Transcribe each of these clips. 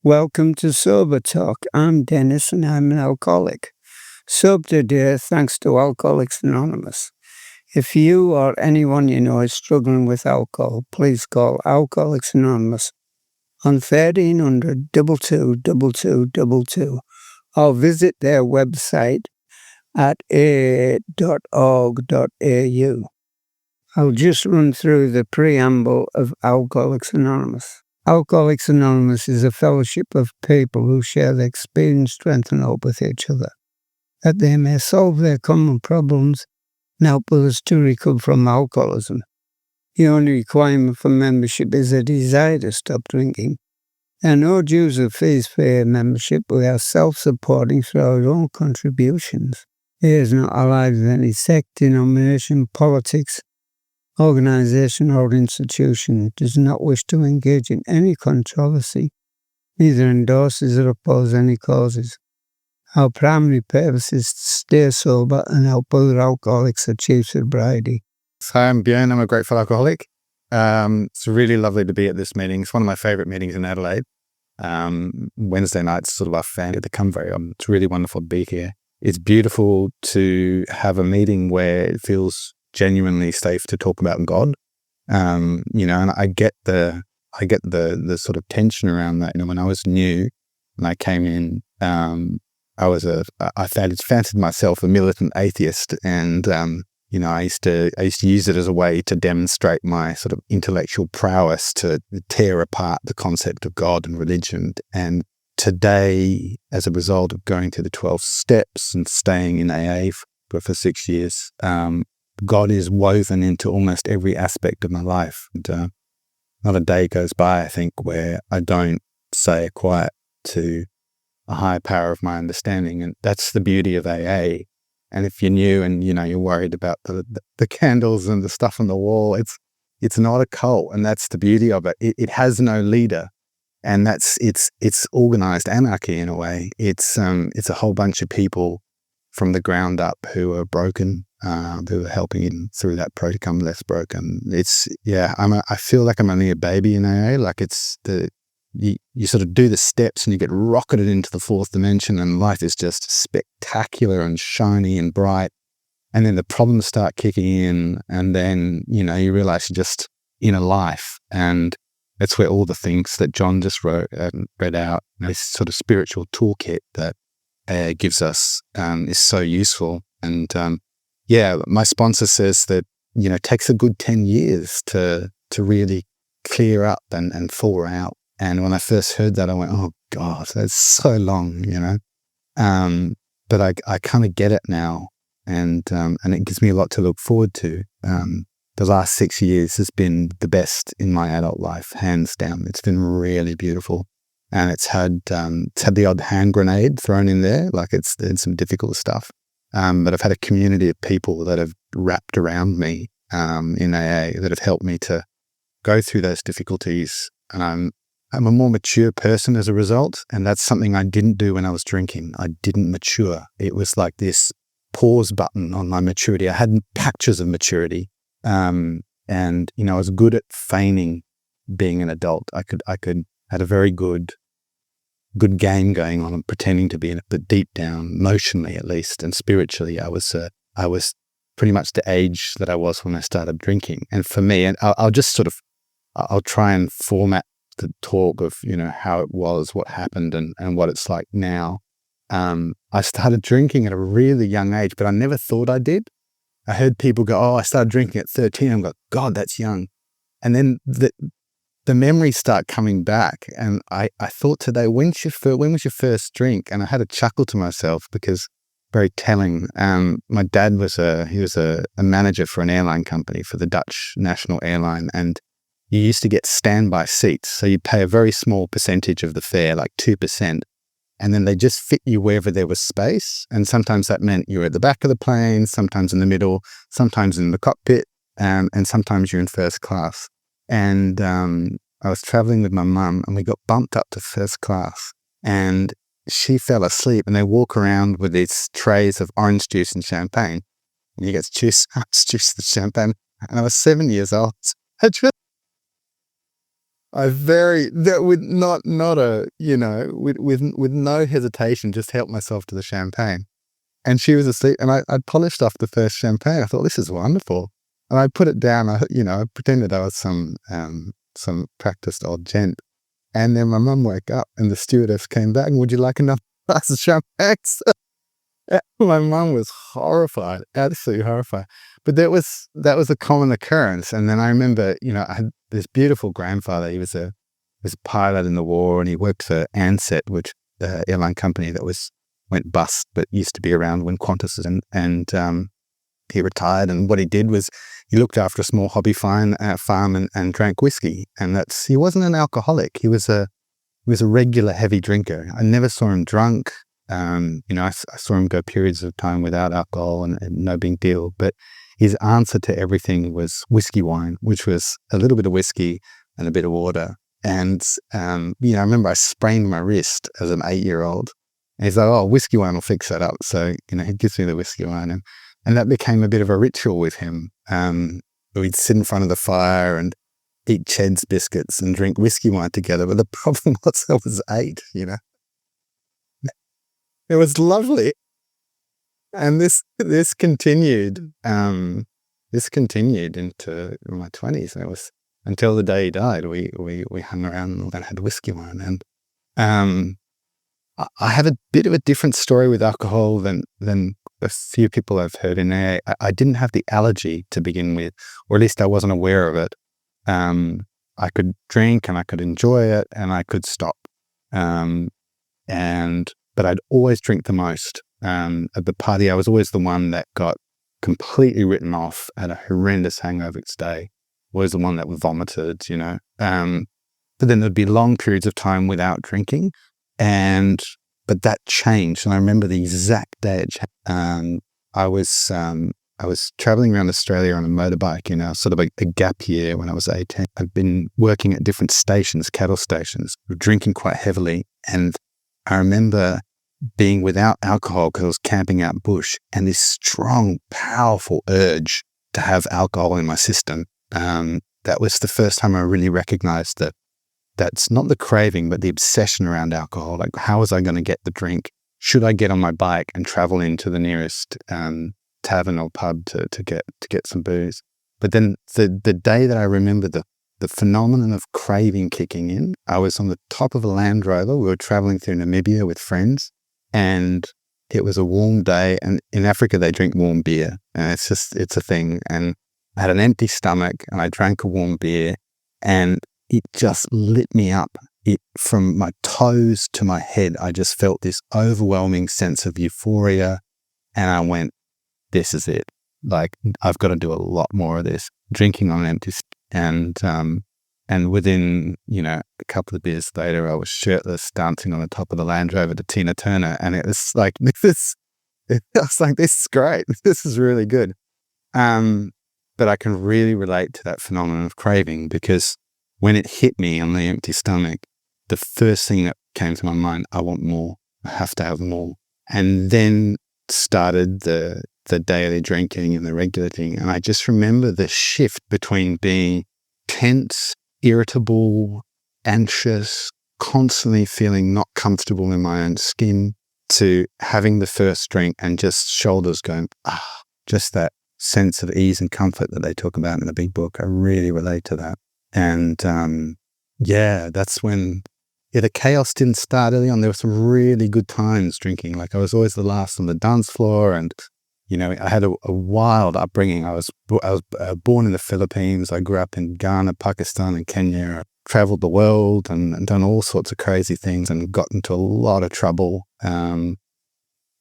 Welcome to Sober Talk. I'm Dennis and I'm an alcoholic. Sober today thanks to Alcoholics Anonymous. If you or anyone you know is struggling with alcohol, please call Alcoholics Anonymous on 1300 222222 or visit their website at aa.org.au. I'll just run through the preamble of Alcoholics Anonymous. Alcoholics Anonymous is a fellowship of people who share their experience, strength, and hope with each other, that they may solve their common problems and help others to recover from alcoholism. The only requirement for membership is a desire to stop drinking. There are no dues or fees for a membership. We are self-supporting through our own contributions. It is not allied with any sect, denomination, politics, organization or institution. It does not wish to engage in any controversy, neither endorses or opposes any causes. Our primary purpose is to stay sober and help other alcoholics achieve sobriety. Hi, I'm Bjern. I'm a grateful alcoholic. It's really lovely to be at this meeting. It's one of my favorite meetings in Adelaide. Wednesday nights, sort of our family to come very often. It's really wonderful to be here. It's beautiful to have a meeting where it feels genuinely safe to talk about God. And I get the sort of tension around that. When I was new and I came in, I fancied myself a militant atheist, and I used to use it as a way to demonstrate my sort of intellectual prowess to tear apart the concept of God and religion. And today, as a result of going through the 12 steps and staying in AA for 6 years, God is woven into almost every aspect of my life. And not a day goes by, I think, where I don't say quiet to a higher power of my understanding. And that's the beauty of AA. And if you're new and, you're worried about the candles and the stuff on the wall, it's not a cult. And that's the beauty of it. It has no leader. And it's organized anarchy in a way. It's a whole bunch of people from the ground up who are broken, who are helping him through that to become less broken. I feel like I'm only a baby in AA. Like you sort of do the steps and you get rocketed into the fourth dimension, and life is just spectacular and shiny and bright. And then the problems start kicking in, and then, you realize you're just in a life. And that's where all the things that John just wrote and read out, this sort of spiritual toolkit that gives us is so useful. And my sponsor says that it takes a good 10 years to really clear up and fall out. And when I first heard that, I went, oh God, that's so long, but I kind of get it now, and it gives me a lot to look forward to. The last 6 years has been the best in my adult life, hands down. It's been really beautiful. And it's had the odd hand grenade thrown in there, like it's some difficult stuff. But I've had a community of people that have wrapped around me in AA that have helped me to go through those difficulties. And I'm a more mature person as a result. And that's something I didn't do when I was drinking. I didn't mature. It was like this pause button on my maturity. I had patches of maturity. And I was good at feigning being an adult. I had a very good game going on and pretending to be in it, but deep down, emotionally at least, and spiritually, I was pretty much the age that I was when I started drinking. And for me, and I'll try and format the talk of, how it was, what happened, and what it's like now. I started drinking at a really young age, but I never thought I did. I heard people go, oh, I started drinking at 13. I'm like, God, that's young. And then the memories start coming back. And I thought today, when was your first drink? And I had a chuckle to myself because very telling. My dad was a manager for an airline company, for the Dutch national airline. And you used to get standby seats. So you pay a very small percentage of the fare, like 2%. And then they just fit you wherever there was space. And sometimes that meant you were at the back of the plane, sometimes in the middle, sometimes in the cockpit, and sometimes you're in first class. And I was traveling with my mum, and we got bumped up to first class, and she fell asleep. And they walk around with these trays of orange juice and champagne, and you get juice, orange juice and champagne. And I was 7 years old. that with not a, with no hesitation, just helped myself to the champagne. And she was asleep, and I'd polished off the first champagne. I thought, this is wonderful. And I put it down. I pretended I was some practiced old gent. And then my mum woke up, and the stewardess came back, and would you like another glass of champagne? My mum was horrified, absolutely horrified. But that was a common occurrence. And then I remember, I had this beautiful grandfather. He was a pilot in the war, and he worked for Ansett, which airline company that went bust, but used to be around when Qantas and he retired. And what he did was he looked after a small hobby farm and drank whiskey. And he wasn't an alcoholic. He was a regular heavy drinker. I never saw him drunk. I saw him go periods of time without alcohol and no big deal. But his answer to everything was whiskey wine, which was a little bit of whiskey and a bit of water. And, I remember I sprained my wrist as an 8-year-old. And he's like, oh, whiskey wine will fix that up. So, he gives me the whiskey wine. And that became a bit of a ritual with him. We'd sit in front of the fire and eat Ched's biscuits and drink whiskey wine together. But the problem was I was 8, It was lovely. And this continued. This continued into my 20s. It was until the day he died. We hung around and had whiskey wine. And I have a bit of a different story with alcohol than a few people I've heard in AA. I didn't have the allergy to begin with, or at least I wasn't aware of it. I could drink and I could enjoy it and I could stop. But I'd always drink the most. At the party, I was always the one that got completely written off, had a horrendous hangover each day, always the one that vomited, But then there'd be long periods of time without drinking. But that changed. And I remember the exact day it changed. I was traveling around Australia on a motorbike in a sort of a gap year when I was 18. I'd been working at different stations, cattle stations, drinking quite heavily. And I remember being without alcohol because I was camping out bush, and this strong, powerful urge to have alcohol in my system. That was the first time I really recognized that that's not the craving, but the obsession around alcohol. Like, how was I going to get the drink? Should I get on my bike and travel into the nearest tavern or pub to get some booze? But then the day that I remember the phenomenon of craving kicking in, I was on the top of a Land Rover. We were traveling through Namibia with friends, and it was a warm day. And in Africa, they drink warm beer, and it's a thing. And I had an empty stomach, and I drank a warm beer, and it just lit me up. From my toes to my head, I just felt this overwhelming sense of euphoria, and I went, this is it. Like, I've got to do a lot more of this, drinking on an empty stomach. And within, a couple of beers later, I was shirtless, dancing on the top of the Land Rover to Tina Turner. And it was like, this is great. This is really good. But I can really relate to that phenomenon of craving, because when it hit me on the empty stomach, the first thing that came to my mind, I want more. I have to have more. And then started the daily drinking and the regular thing. And I just remember the shift between being tense, irritable, anxious, constantly feeling not comfortable in my own skin, to having the first drink and just shoulders going, just that sense of ease and comfort that they talk about in the big book. I really relate to that. And that's when the chaos didn't start early on. There were some really good times drinking. Like, I was always the last on the dance floor, and I had a wild upbringing. I was born in the Philippines. I grew up in Ghana, Pakistan, and Kenya. I traveled the world and done all sorts of crazy things and got into a lot of trouble.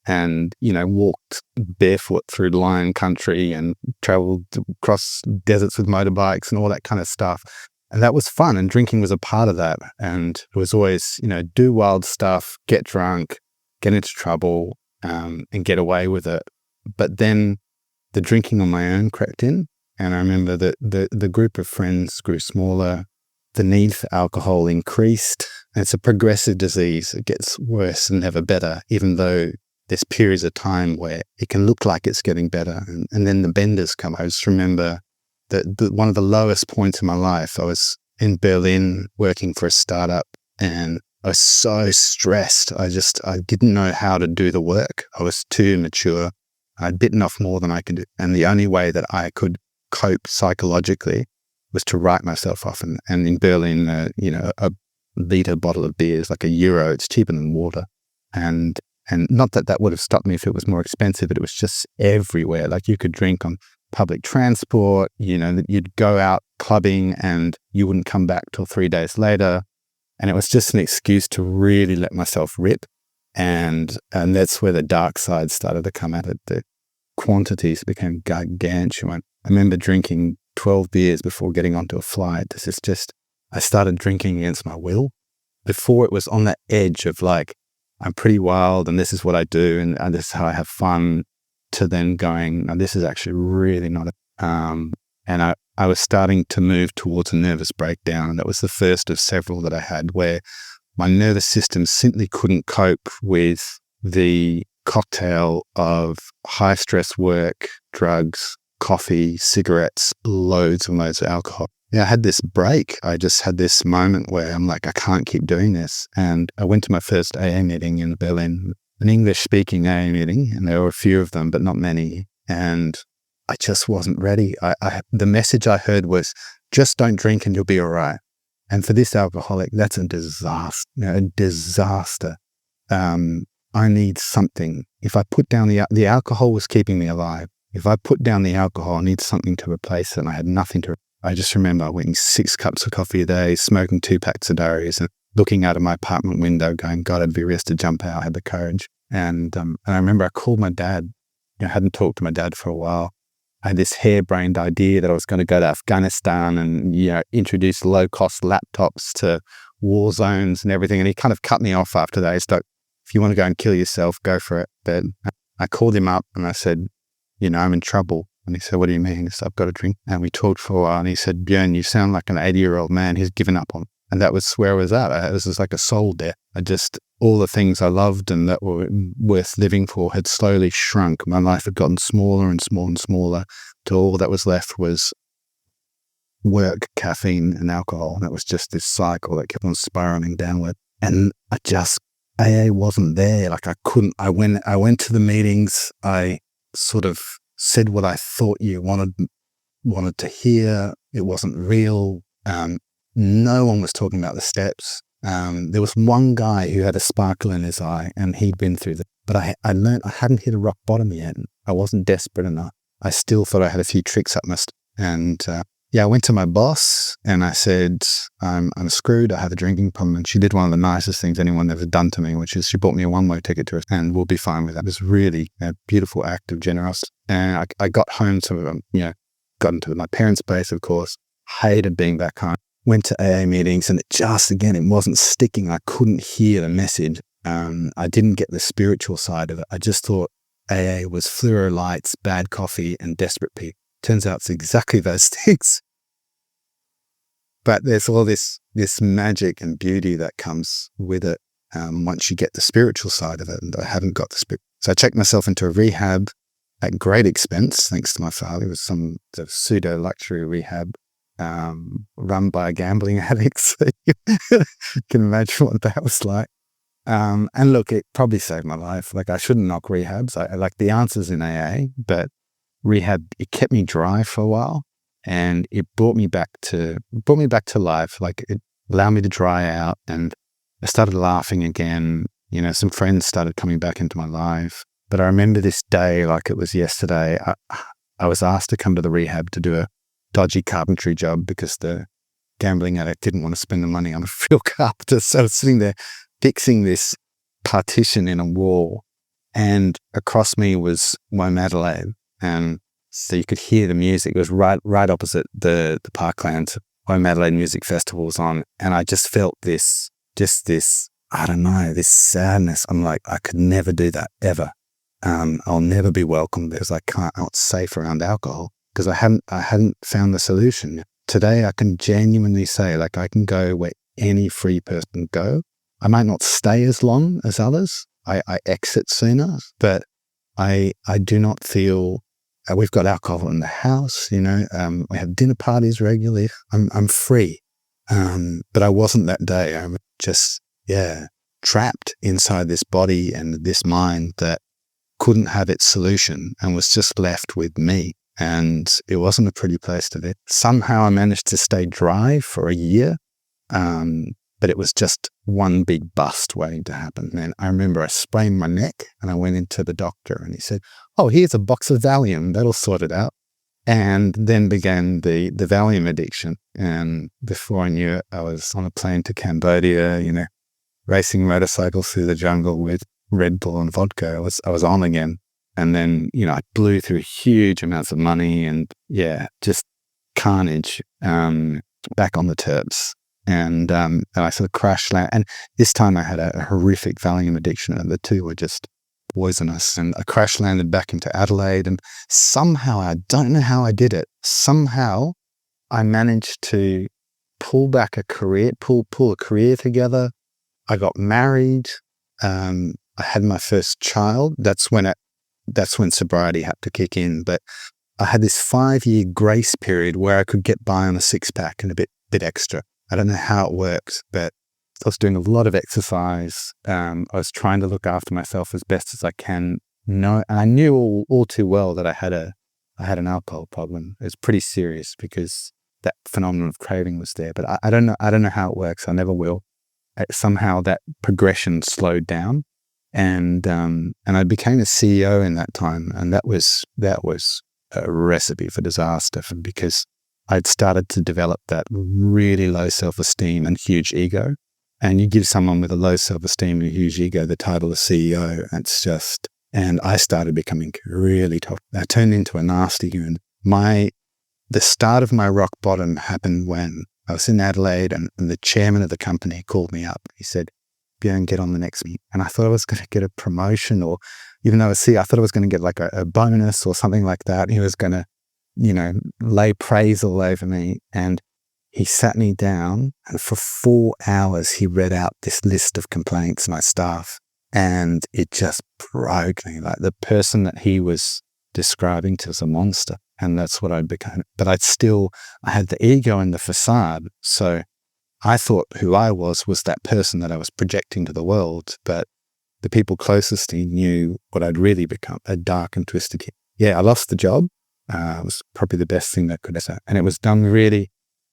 And walked barefoot through lion country and traveled across deserts with motorbikes and all that kind of stuff. And that was fun, and drinking was a part of that. And it was always, do wild stuff, get drunk, get into trouble, and get away with it. But then the drinking on my own crept in, and I remember that the group of friends grew smaller. The need for alcohol increased. And it's a progressive disease. It gets worse and never better, even though there's periods of time where it can look like it's getting better. And then the benders come. I just remember that one of the lowest points in my life, I was in Berlin working for a startup, and I was so stressed. I didn't know how to do the work. I was too immature. I'd bitten off more than I could do. And the only way that I could cope psychologically was to write myself off. And in Berlin, a liter bottle of beer is like €1. It's cheaper than water. And not that that would have stopped me if it was more expensive, but it was just everywhere. Like you could drink on public transport, you'd go out clubbing and you wouldn't come back till 3 days later. And it was just an excuse to really let myself rip. And that's where the dark side started to come at it. The quantities became gargantuan. I remember drinking 12 beers before getting onto a flight. I started drinking against my will. Before, it was on that edge of like, I'm pretty wild and this is what I do and this is how I have fun, to then going, no, this is actually really not and I was starting to move towards a nervous breakdown. And that was the first of several that I had, where my nervous system simply couldn't cope with the cocktail of high stress work, drugs, coffee, cigarettes, loads and loads of alcohol. Yeah, I had this break. I just had this moment where I'm like, I can't keep doing this. And I went to my first AA meeting in Berlin, an English-speaking AA meeting, and there were a few of them, but not many. And I just wasn't ready. The message I heard was, just don't drink and you'll be all right. And for this alcoholic, that's a disaster. A disaster. I need something. If I put down the alcohol was keeping me alive. If I put down the alcohol, I need something to replace it. And I had nothing to. I just remember eating 6 cups of coffee a day, smoking 2 packs of diaries, and looking out of my apartment window, going, God, I'd be rich to jump out. I had the courage. And I remember I called my dad. I hadn't talked to my dad for a while. I had this harebrained idea that I was going to go to Afghanistan and introduce low-cost laptops to war zones and everything. And he kind of cut me off after that. He's like, if you want to go and kill yourself, go for it. But I called him up and I said, I'm in trouble. And he said, what do you mean? I said, I've got a drink. And we talked for a while. And he said, Bjern, you sound like an 80-year-old man who's given up on. And that was where I was at. It was just like a soul death. All the things I loved and that were worth living for had slowly shrunk. My life had gotten smaller and smaller and smaller, till all that was left was work, caffeine, and alcohol. And it was just this cycle that kept on spiraling downward. And AA wasn't there. Like I went to the meetings. I sort of said what I thought you wanted to hear. It wasn't real. No one was talking about the steps. There was one guy who had a sparkle in his eye and he'd been through that. But I learned I hadn't hit a rock bottom yet. I wasn't desperate enough. I still thought I had a few tricks up my sleeve. And I went to my boss and I said, I'm screwed. I have a drinking problem. And she did one of the nicest things anyone ever done to me, which is she bought me a one-way ticket to her, and we'll be fine with that. It was really a beautiful act of generosity. And I got home to, got into my parents' place, of course, hated being back home. Went to AA meetings and it wasn't sticking. I couldn't hear the message. I didn't get the spiritual side of it. I just thought AA was fluoro lights, bad coffee, and desperate people. Turns out it's exactly those things. But there's all this magic and beauty that comes with it once you get the spiritual side of it. And I haven't got the spirit. So I checked myself into a rehab at great expense, thanks to my father. It was some pseudo luxury rehab run by gambling addicts. You can imagine what that was like. And look, it probably saved my life. Like, I shouldn't knock rehabs. I like the answers in AA, but rehab, it kept me dry for a while, and it brought me back to life. Like, it allowed me to dry out, and I started laughing again. Some friends started coming back into my life. But I remember this day like it was yesterday. I was asked to come to the rehab to do a dodgy carpentry job because the gambling addict didn't want to spend the money on a real carpenter. So I was sitting there fixing this partition in a wall, and across me was Womadelaide, and so you could hear the music. It was right opposite the Parklands. Womadelaide Music Festival was on, and I just felt this, I don't know, this sadness. I'm like, I could never do that ever. I'll never be welcome because I'm not safe around alcohol, because I hadn't found the solution. Today I can genuinely say, like, I can go where any free person go. I might not stay as long as others. I exit sooner, but I do not feel, we've got alcohol in the house, we have dinner parties regularly. I'm free. But I wasn't that day. I was just, trapped inside this body and this mind that couldn't have its solution and was just left with me. And it wasn't a pretty place to be. Somehow I managed to stay dry for a year. But it was just one big bust waiting to happen. And I remember I sprained my neck and I went into the doctor and he said, "Oh, here's a box of Valium. That'll sort it out." And then began the Valium addiction. And before I knew it, I was on a plane to Cambodia, racing motorcycles through the jungle with Red Bull and vodka. I was on again. And then, I blew through huge amounts of money and just carnage, back on the terps. And I sort of crash landed. And this time I had a horrific Valium addiction, and the two were just poisonous. And I crash landed back into Adelaide, and somehow, I don't know how I did it, somehow I managed to pull back a career, pull a career together. I got married. I had my first child. That's when sobriety had to kick in. But I had this 5-year grace period where I could get by on a 6-pack and a bit extra. I don't know how it works, but I was doing a lot of exercise. I was trying to look after myself as best as I can. And I knew all too well that I had an alcohol problem. It was pretty serious because that phenomenon of craving was there. But I don't know how it works. I never will. Somehow that progression slowed down, and I became a CEO in that time, and that was a recipe for disaster because I'd started to develop that really low self-esteem and huge ego. And you give someone with a low self-esteem and a huge ego the title of CEO, and I started becoming really tough. I turned into a nasty human. The start of my rock bottom happened when I was in Adelaide and the chairman of the company called me up. He said, "Bjern, get on the next meeting." And I thought I was going to get a promotion, or even though I thought I was going to get like a bonus or something like that. He was going to lay praise all over me. And he sat me down, and for 4 hours, he read out this list of complaints of my staff. And it just broke me. Like, the person that he was describing to was a monster. And that's what I became. But I had the ego and the facade. So I thought who I was that person that I was projecting to the world. But the people closest to me knew what I'd really become, a dark and twisted kid. Yeah, I lost the job. It was probably the best thing that could happen. And it was done really,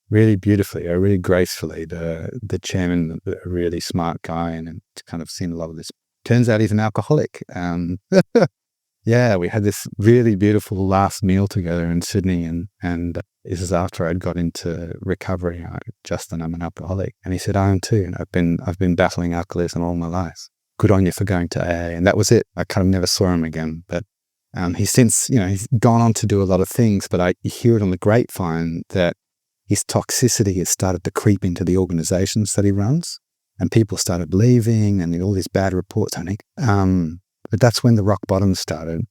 really beautifully, or really gracefully. The chairman, a really smart guy, and kind of seen a lot of this. Turns out he's an alcoholic. Yeah, we had this really beautiful last meal together in Sydney, and this is after I'd got into recovery. "Justin, I'm an alcoholic," and he said, "I am too, and I've been battling alcoholism all my life. Good on you for going to AA." And that was it. I kind of never saw him again, but. He's since, he's gone on to do a lot of things, but I hear it on the grapevine that his toxicity has started to creep into the organizations that he runs, and people started leaving, and all these bad reports. But that's when the rock bottom started.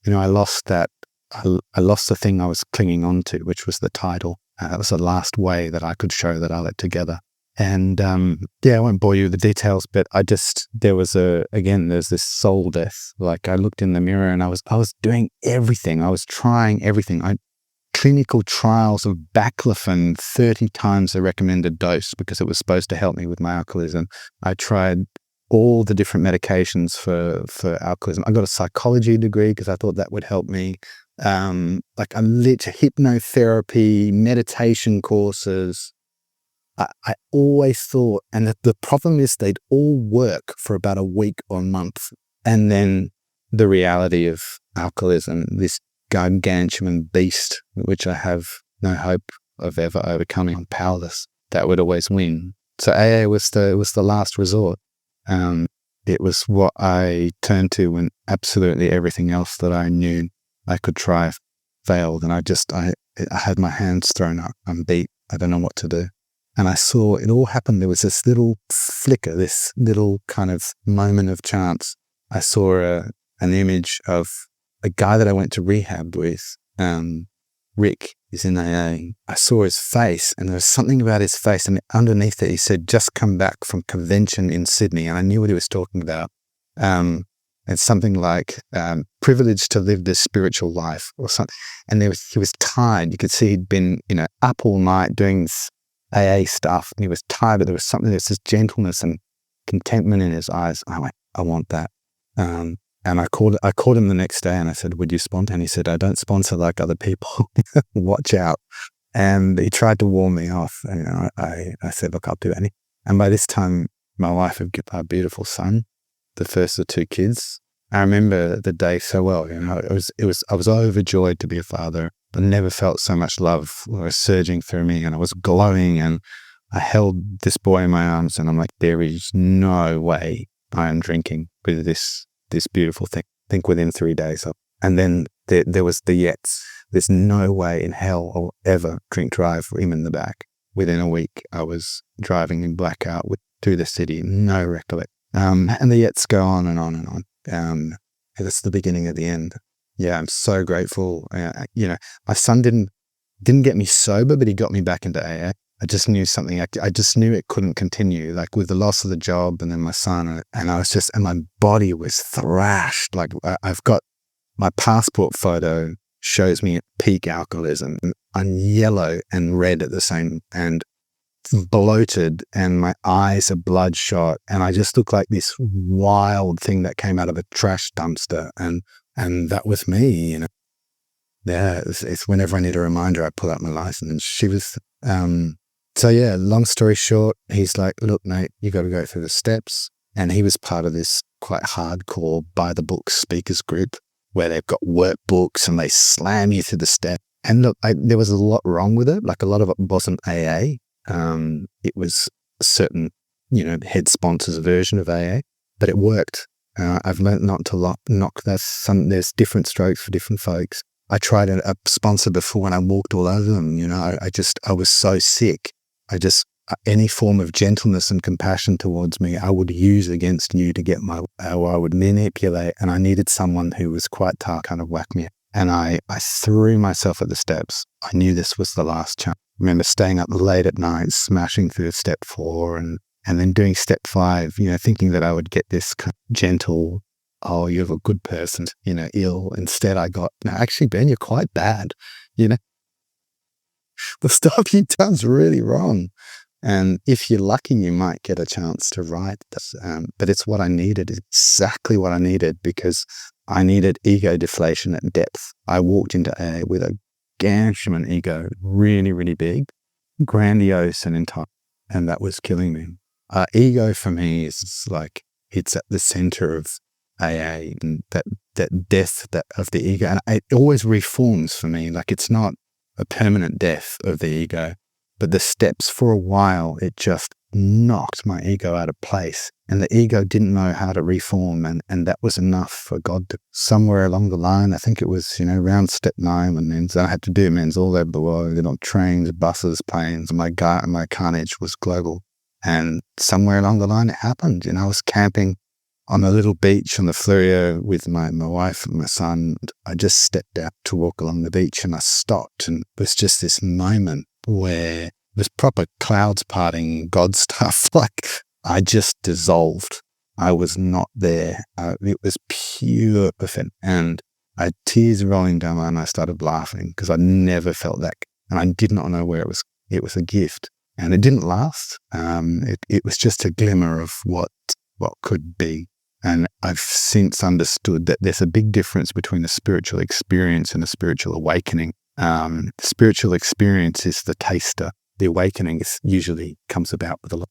I lost that. I lost the thing I was clinging on to, which was the title. That was the last way that I could show that I let together. And I won't bore you with the details, but there's this soul death. Like, I looked in the mirror and I was doing everything. I was trying everything. Clinical trials of baclofen 30 times the recommended dose because it was supposed to help me with my alcoholism. I tried all the different medications for alcoholism. I got a psychology degree because I thought that would help me. Hypnotherapy, meditation courses. I always thought, and the problem is they'd all work for about a week or a month. And then the reality of alcoholism, this gargantuan beast, which I have no hope of ever overcoming, I'm powerless, that would always win. So AA was the last resort. It was what I turned to when absolutely everything else that I knew I could try failed. And I had my hands thrown up. I'm beat. I don't know what to do. And I saw it all happen. There was this little flicker, this little kind of moment of chance. I saw an image of a guy that I went to rehab with. Rick is in AA. I saw his face, and there was something about his face, and underneath it he said, "Just come back from convention in Sydney." And I knew what he was talking about. It's something like privileged to live this spiritual life or something. And he was tired. You could see he'd been, up all night doing AA stuff, and he was tired, but there was this gentleness and contentment in his eyes. I went, I want that. And I called him the next day and I said, would you sponsor? And he said, I don't sponsor like other people. Watch out. And he tried to warn me off. And I said, look, I'll do it. And by this time, my wife had given our beautiful son, the first of 2 kids. I remember the day so well. I was overjoyed to be a father. I never felt so much love was surging through me, and I was glowing, and I held this boy in my arms, and I'm like, there is no way I am drinking with this beautiful thing. I think within 3 days. And then there was the yets. There's no way in hell I'll ever drink drive him in the back. Within a week, I was driving in blackout through the city, no recollection. And the yets go on and on and on. That's the beginning of the end. Yeah, I'm so grateful. My son didn't get me sober, but he got me back into AA. I just knew something. I just knew it couldn't continue. Like with the loss of the job and then my son, and my body was thrashed. Like I've got my passport photo shows me at peak alcoholism. I'm yellow and red at the same, and bloated, and my eyes are bloodshot, and I just look like this wild thing that came out of a trash dumpster. And that was me, Yeah, it's whenever I need a reminder, I pull out my license. And she was, so yeah, long story short, he's like, look, Nate, you got to go through the steps. And he was part of this quite hardcore by the book speakers group where they've got workbooks and they slam you through the steps. And look, there was a lot wrong with it. Like a lot of it wasn't AA. It was a certain, head sponsor's version of AA, but it worked. I've learned not to knock that. There's different strokes for different folks. I tried a sponsor before when I walked all over them. I was so sick. Any form of gentleness and compassion towards me, I would use against you to get or I would manipulate. And I needed someone who was quite tough, kind of whack me. And I threw myself at the steps. I knew this was the last chance. I remember staying up late at night, smashing through step 4 and then doing step 5, thinking that I would get this kind of gentle, oh, you're a good person, ill. Instead I got, no, actually, Ben, you're quite bad. The stuff you've done's really wrong. And if you're lucky, you might get a chance to write this. But it's what I needed, exactly what I needed, because I needed ego deflation at depth. I walked into AA with a gargantuan ego, really, really big, grandiose and entire, and that was killing me. Ego for me is like, it's at the center of AA, and that death of the ego. And it always reforms for me. Like it's not a permanent death of the ego, but the steps for a while, it just knocked my ego out of place. And the ego didn't know how to reform. And that was enough for God to, somewhere along the line, I think it was, around step 9 when men's, I had to do men's all over the world, on trains, buses, planes. My carnage was global. And somewhere along the line, it happened. I was camping on a little beach on the Fleurieu with my wife and my son. I just stepped out to walk along the beach and I stopped. And it was just this moment where it was proper clouds parting, God stuff. Like I just dissolved. I was not there. It was pure perfect. And I had tears rolling down my eyes and I started laughing because I never felt that. And I did not know where it was. It was a gift. And it didn't last. It was just a glimmer of what could be. And I've since understood that there's a big difference between a spiritual experience and a spiritual awakening. The spiritual experience is the taster. The awakening usually comes about with a lot.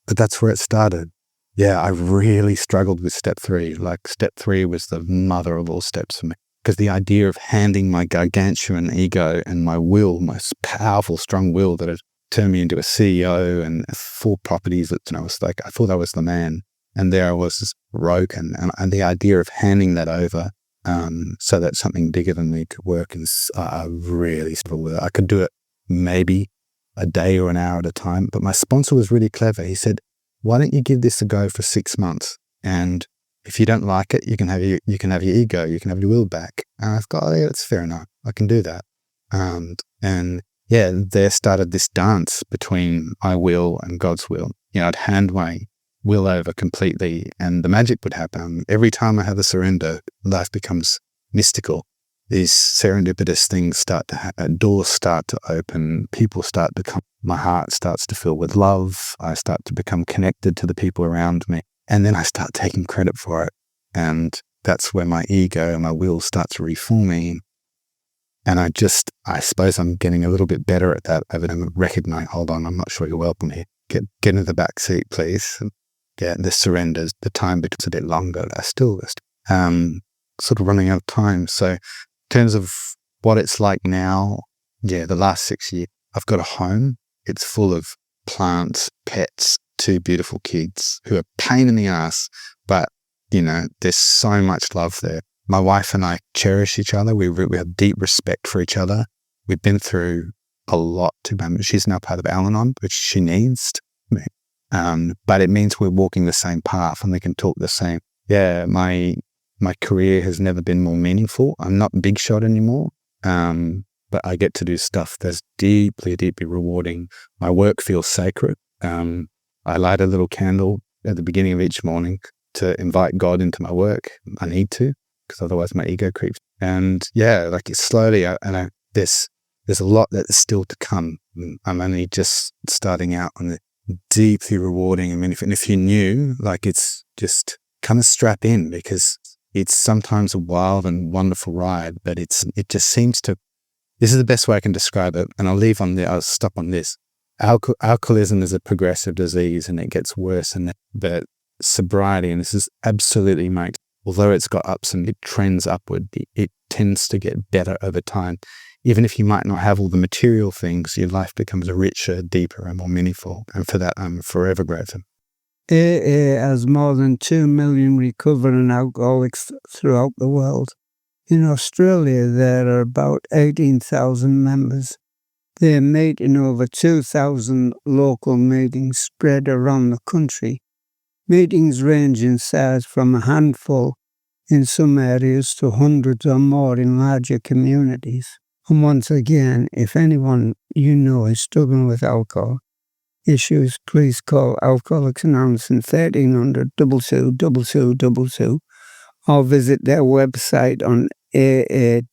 But that's where it started. Yeah, I really struggled with step 3. Like step 3 was the mother of all steps for me. Because the idea of handing my gargantuan ego and my will, my powerful, strong will that had turned me into a CEO and 4 properties, I was like, I thought I was the man. And there I was just broken. And the idea of handing that over so that something bigger than me could work, and I really struggled with it. I could do it maybe a day or an hour at a time. But my sponsor was really clever. He said, why don't you give this a go for 6 months? And if you don't like it, you can have your ego, you can have your will back. And I thought, oh yeah, that's fair enough. I can do that. And yeah, there started this dance between my will and God's will. I'd hand my will over completely and the magic would happen. Every time I have a surrender, life becomes mystical. these serendipitous things start to doors start to open, people start to come, my heart starts to fill with love, I start to become connected to the people around me, and then I start taking credit for it. And that's where my ego and my will starts reforming. And I suppose I'm getting a little bit better at that, over to recognize, hold on, I'm not sure you're welcome here. Get into the back seat, please. Yeah, the surrenders, the time becomes a bit longer. I still sort of running out of time. So in terms of what it's like now, the last 6 years, I've got a home. It's full of plants, pets, 2 beautiful kids who are pain in the ass, but there's so much love there. My wife and I cherish each other. We have deep respect for each other. We've been through a lot together. She's now part of Al-Anon, which she needs to be. But it means we're walking the same path and we can talk the same. Yeah, my career has never been more meaningful. I'm not big shot anymore, but I get to do stuff that's deeply, deeply rewarding. My work feels sacred. I light a little candle at the beginning of each morning to invite God into my work. I need to, because otherwise my ego creeps. And it's slowly, there's a lot that's still to come. I'm only just starting out on the deeply rewarding. I mean, if you knew, it's just kind of strap in, because it's sometimes a wild and wonderful ride, but it just seems to, this is the best way I can describe it. And I'll stop on this. Alcoholism is a progressive disease and it gets worse, but sobriety, and this is absolutely although it's got ups and it trends upward, it tends to get better over time. Even if you might not have all the material things, your life becomes richer, deeper, and more meaningful. And for that, I'm forever grateful. AA has more than 2 million recovering alcoholics throughout the world. In Australia, there are about 18,000 members. They meet in over 2,000 local meetings spread around the country. Meetings range in size from a handful in some areas to hundreds or more in larger communities. And once again, if anyone is struggling with alcohol issues, please call Alcoholics Anonymous in 1300 222222 or visit their website on aa.org.au.